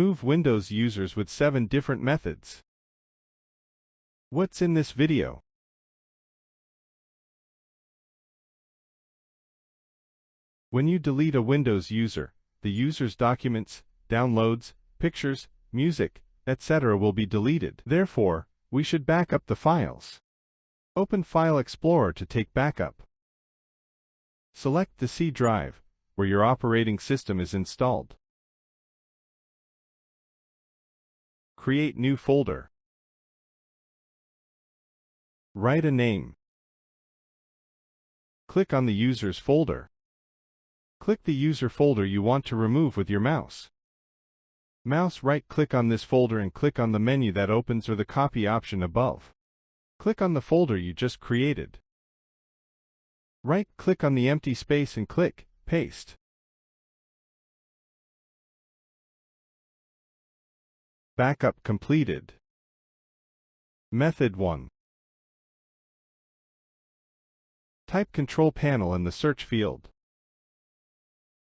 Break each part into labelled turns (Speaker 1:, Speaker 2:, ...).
Speaker 1: Remove Windows users with 7 different methods. What's in this video? When you delete a Windows user, the user's documents, downloads, pictures, music, etc. will be deleted. Therefore, we should back up the files. Open File Explorer to take backup. Select the C drive, where your operating system is installed. Create new folder. Write a name. Click on the user's folder. Click the user folder you want to remove with your mouse. Mouse right-click on this folder and click on the menu that opens or the copy option above. Click on the folder you just created. Right-click on the empty space and click Paste. Backup completed. Method 1. Type Control Panel in the search field.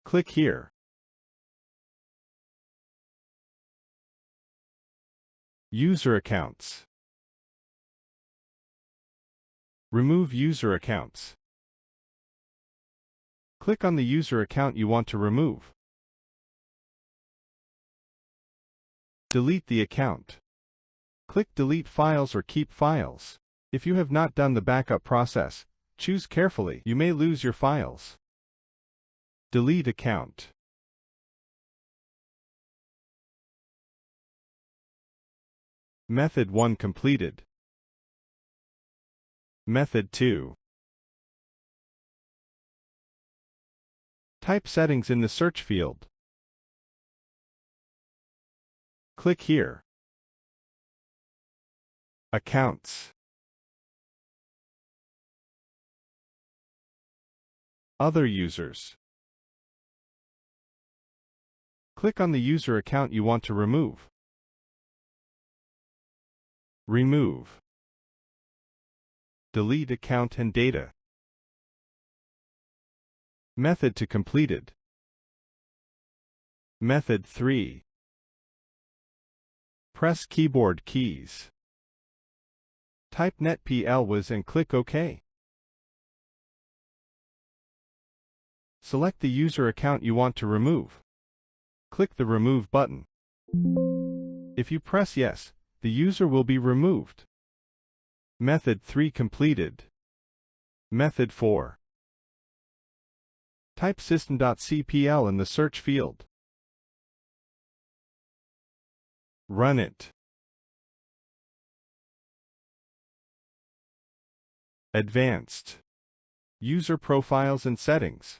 Speaker 1: Click here. User accounts. Remove user accounts. Click on the user account you want to remove. Delete the account. Click Delete Files or Keep Files. If you have not done the backup process, choose carefully. You may lose your files. Delete account. Method 1 completed. Method 2. Type Settings in the search field. Click here. Accounts. Other users. Click on the user account you want to remove. Remove. Delete account and data. Method 2 completed. Method 3. Press keyboard keys. Type netplwiz and click OK. Select the user account you want to remove. Click the Remove button. If you press Yes, the user will be removed. Method 3 completed. Method 4. Type system.cpl in the search field. Run it. Advanced. User profiles and settings.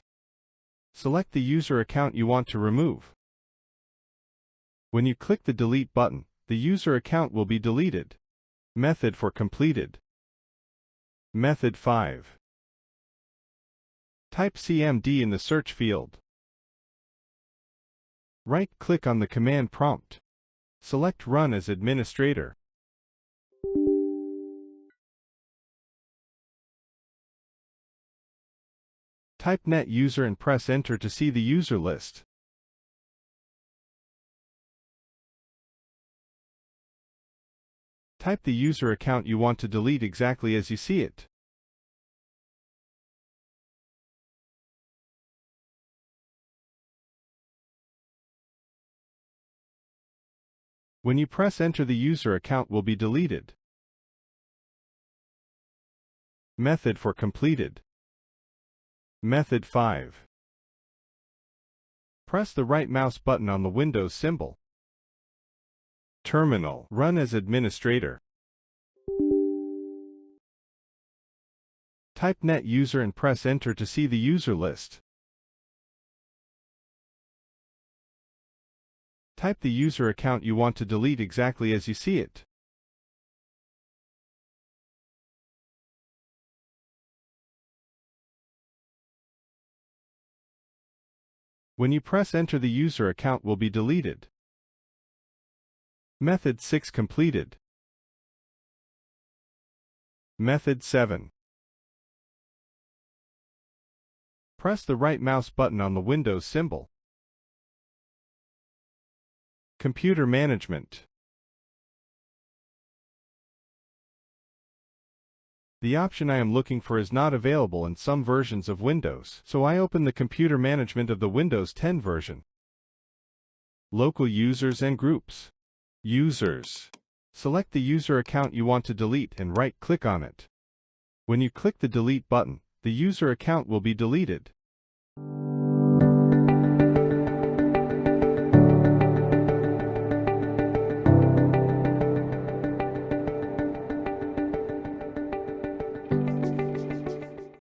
Speaker 1: Select the user account you want to remove. When you click the Delete button, the user account will be deleted. Method 4 completed. Method 5. Type CMD in the search field. Right-click on the command prompt. Select Run as administrator. Type net user and press Enter to see the user list. Type the user account you want to delete exactly as you see it. When you press Enter, the user account will be deleted. Method 4 completed. Method 5. Press the right mouse button on the Windows symbol. Terminal. Run as administrator. Type net user and press Enter to see the user list. Type the user account you want to delete exactly as you see it. When you press Enter, the user account will be deleted. Method 6 completed. Method 7. Press the right mouse button on the Windows symbol. Computer Management. The option I am looking for is not available in some versions of Windows, so I open the Computer Management of the Windows 10 version. Local Users and Groups. Users. Select the user account you want to delete and right-click on it. When you click the Delete button, the user account will be deleted.